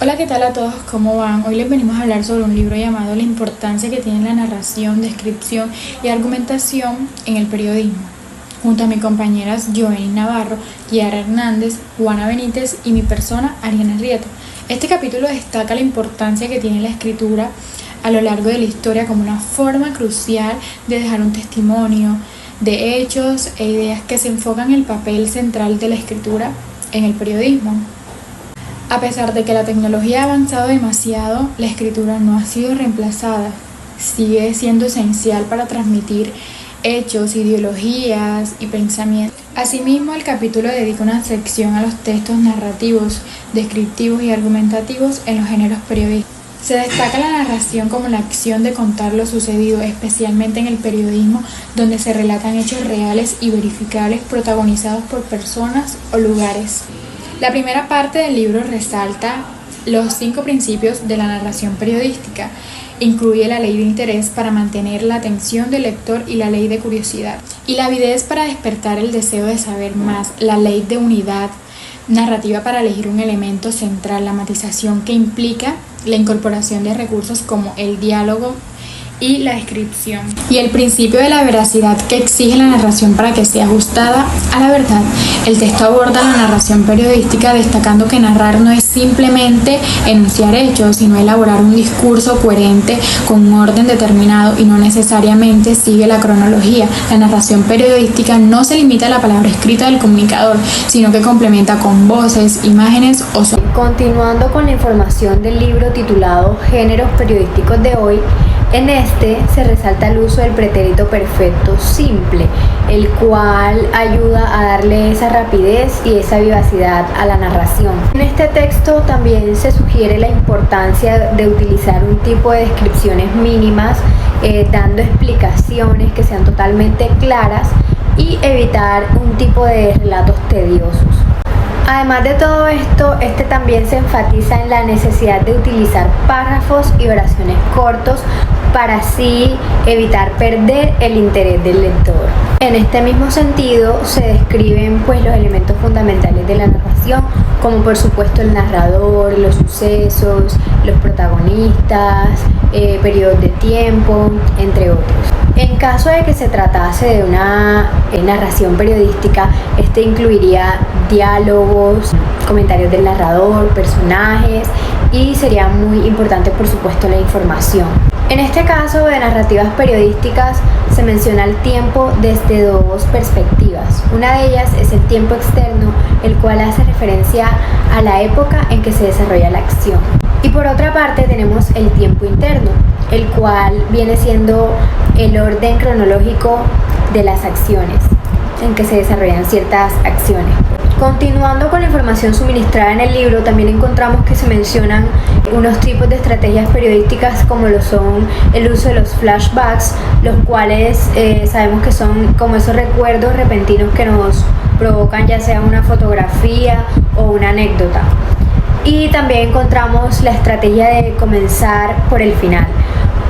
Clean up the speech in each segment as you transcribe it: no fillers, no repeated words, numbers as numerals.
Hola, ¿qué tal a todos? ¿Cómo van? Hoy les venimos a hablar sobre un libro llamado La importancia que tiene la narración, descripción y argumentación en el periodismo, junto a mis compañeras Joenny Navarro, Kiara Hernández, Juana Benítez y mi persona, Ariana Rieta. Este capítulo destaca la importancia que tiene la escritura a lo largo de la historia como una forma crucial de dejar un testimonio de hechos e ideas que se enfocan en el papel central de la escritura en el periodismo. A pesar de que la tecnología ha avanzado demasiado, la escritura no ha sido reemplazada. Sigue siendo esencial para transmitir hechos, ideologías y pensamientos. Asimismo, el capítulo dedica una sección a los textos narrativos, descriptivos y argumentativos en los géneros periodísticos. Se destaca la narración como la acción de contar lo sucedido, especialmente en el periodismo, donde se relatan hechos reales y verificables protagonizados por personas o lugares. La primera parte del libro resalta los 5 principios de la narración periodística. Incluye la ley de interés para mantener la atención del lector y la ley de curiosidad. Y la avidez para despertar el deseo de saber más. La ley de unidad narrativa para elegir un elemento central. La matización que implica la incorporación de recursos como el diálogo y la descripción. Y el principio de la veracidad que exige la narración para que sea ajustada a la verdad. El texto aborda la narración periodística destacando que narrar no es simplemente enunciar hechos, sino elaborar un discurso coherente con un orden determinado y no necesariamente sigue la cronología. La narración periodística no se limita a la palabra escrita del comunicador, sino que complementa con voces, imágenes o sonidos. Continuando con la información del libro titulado Géneros periodísticos de hoy, en este se resalta el uso del pretérito perfecto simple, el cual ayuda a darle esa rapidez y esa vivacidad a la narración. En este texto también se sugiere la importancia de utilizar un tipo de descripciones mínimas, dando explicaciones que sean totalmente claras y evitar un tipo de relatos tediosos. Además de todo esto, este también se enfatiza en la necesidad de utilizar párrafos y oraciones cortos para así evitar perder el interés del lector. En este mismo sentido se describen los elementos fundamentales de la narración, como por supuesto el narrador, los sucesos, los protagonistas, periodos de tiempo, entre otros. En caso de que se tratase de una narración periodística, este incluiría diálogos, comentarios del narrador, personajes y sería muy importante por supuesto la información. En este caso de narrativas periodísticas se menciona el tiempo desde 2 perspectivas. Una de ellas es el tiempo externo, el cual hace referencia a la época en que se desarrolla la acción. Y por otra parte tenemos el tiempo interno, el cual viene siendo el orden cronológico de las acciones, en que se desarrollan ciertas acciones. Continuando con la información suministrada en el libro, también encontramos que se mencionan unos tipos de estrategias periodísticas como lo son el uso de los flashbacks, los cuales sabemos que son como esos recuerdos repentinos que nos provocan ya sea una fotografía o una anécdota. Y también encontramos la estrategia de comenzar por el final,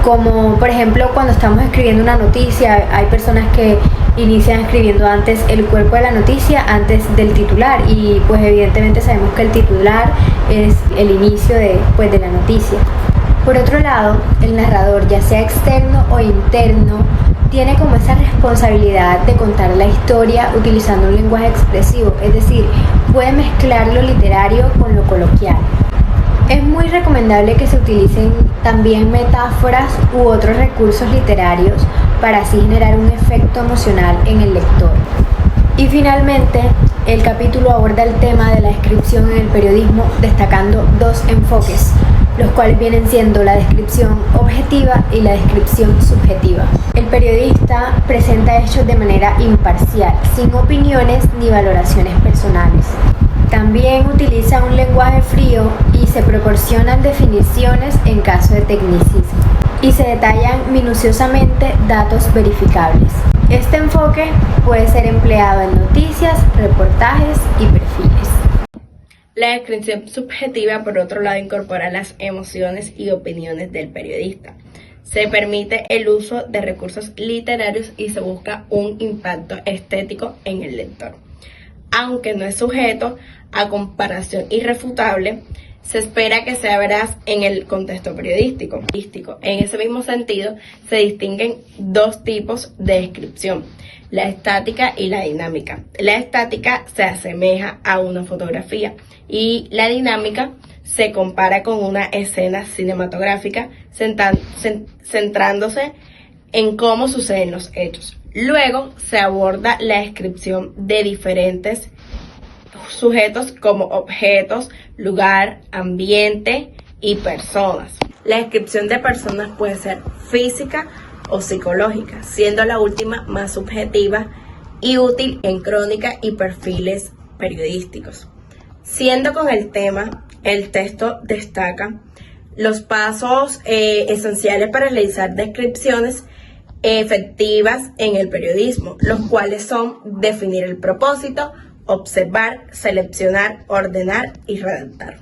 como por ejemplo cuando estamos escribiendo una noticia, hay personas que inician escribiendo antes el cuerpo de la noticia, antes del titular, y pues evidentemente sabemos que el titular es el inicio de la noticia. Por otro lado, el narrador, ya sea externo o interno, tiene como esa responsabilidad de contar la historia utilizando un lenguaje expresivo, es decir, puede mezclar lo literario con lo coloquial. Es muy recomendable que se utilicen también metáforas u otros recursos literarios para así generar un efecto emocional en el lector. Y finalmente, el capítulo aborda el tema de la descripción en el periodismo destacando 2 enfoques, los cuales vienen siendo la descripción objetiva y la descripción subjetiva. El periodista presenta hechos de manera imparcial, sin opiniones ni valoraciones personales. También utiliza un lenguaje frío y se proporcionan definiciones en caso de tecnicismo. Y se detallan minuciosamente datos verificables. Este enfoque puede ser empleado en noticias, reportajes y perfiles. La descripción subjetiva, por otro lado, incorpora las emociones y opiniones del periodista. Se permite el uso de recursos literarios y se busca un impacto estético en el lector. Aunque no es sujeto a comparación irrefutable, se espera que sea veraz en el contexto periodístico. En ese mismo sentido, se distinguen dos tipos de descripción: la estática y la dinámica. La estática se asemeja a una fotografía y la dinámica se compara con una escena cinematográfica, centrándose en cómo suceden los hechos. Luego se aborda la descripción de diferentes sujetos como objetos, lugar, ambiente y personas. La descripción de personas puede ser física o psicológica, siendo la última más subjetiva y útil en crónica y perfiles periodísticos. Siendo con el tema, el texto destaca los pasos esenciales para realizar descripciones efectivas en el periodismo, los cuales son definir el propósito, observar, seleccionar, ordenar y redactar.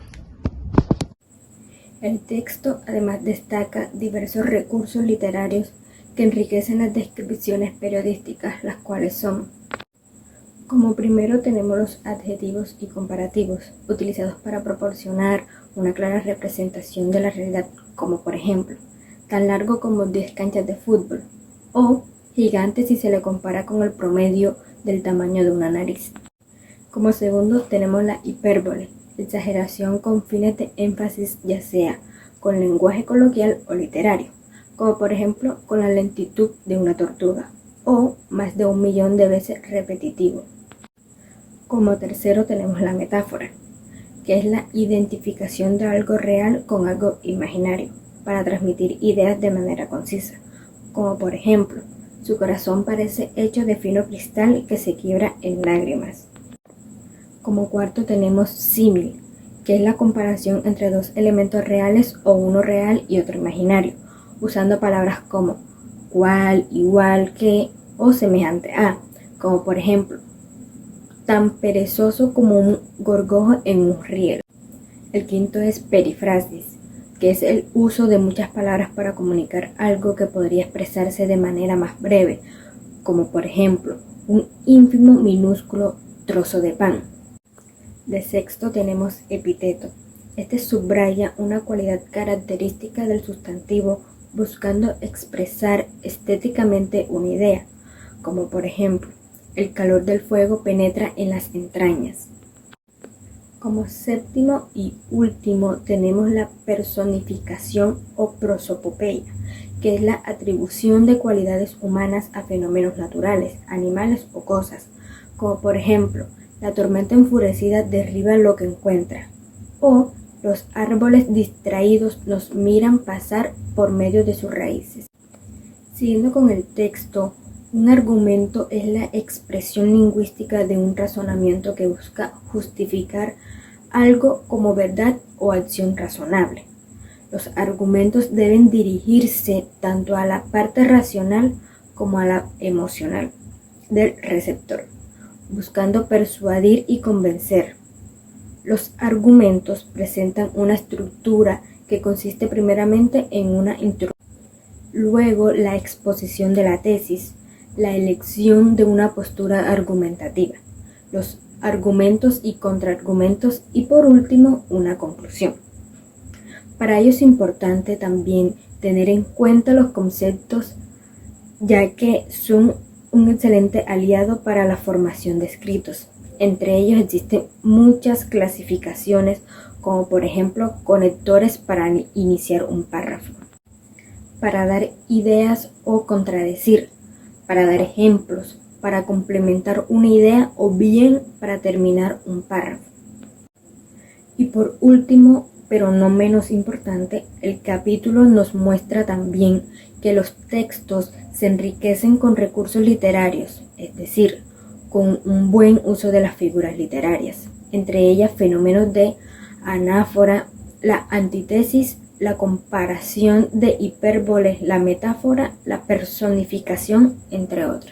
El texto además destaca diversos recursos literarios que enriquecen las descripciones periodísticas, las cuales son: como primero tenemos los adjetivos y comparativos, utilizados para proporcionar una clara representación de la realidad, como por ejemplo, tan largo como 10 canchas de fútbol, o gigante si se le compara con el promedio del tamaño de una nariz. Como segundo tenemos la hipérbole, exageración con fines de énfasis, ya sea con lenguaje coloquial o literario, como por ejemplo con la lentitud de una tortuga, o más de 1 millón de veces repetitivo. Como tercero tenemos la metáfora, que es la identificación de algo real con algo imaginario, para transmitir ideas de manera concisa, como por ejemplo, su corazón parece hecho de fino cristal que se quiebra en lágrimas. Como cuarto tenemos símil, que es la comparación entre dos elementos reales o uno real y otro imaginario, usando palabras como cual, igual que o semejante a, como por ejemplo, tan perezoso como un gorgojo en un riego. El quinto es perifrasis, que es el uso de muchas palabras para comunicar algo que podría expresarse de manera más breve, como por ejemplo, un ínfimo minúsculo trozo de pan. De sexto tenemos epíteto. Este subraya una cualidad característica del sustantivo buscando expresar estéticamente una idea, como por ejemplo, el calor del fuego penetra en las entrañas. Como séptimo y último tenemos la personificación o prosopopeya, que es la atribución de cualidades humanas a fenómenos naturales, animales o cosas, como por ejemplo, la tormenta enfurecida derriba lo que encuentra, o los árboles distraídos nos miran pasar por medio de sus raíces. Siguiendo con el texto, un argumento es la expresión lingüística de un razonamiento que busca justificar algo como verdad o acción razonable. Los argumentos deben dirigirse tanto a la parte racional como a la emocional del receptor, buscando persuadir y convencer. Los argumentos presentan una estructura que consiste primeramente en una introducción, luego la exposición de la tesis, la elección de una postura argumentativa, los argumentos y contraargumentos y por último una conclusión. Para ello es importante también tener en cuenta los conceptos, ya que son un excelente aliado para la formación de escritos. Entre ellos existen muchas clasificaciones, como por ejemplo conectores para iniciar un párrafo, para dar ideas o contradecir, para dar ejemplos, para complementar una idea o bien para terminar un párrafo. Y por último, pero no menos importante, el capítulo nos muestra también que los textos se enriquecen con recursos literarios, es decir, con un buen uso de las figuras literarias, entre ellas fenómenos de anáfora, la antítesis, la comparación de hipérboles, la metáfora, la personificación, entre otros.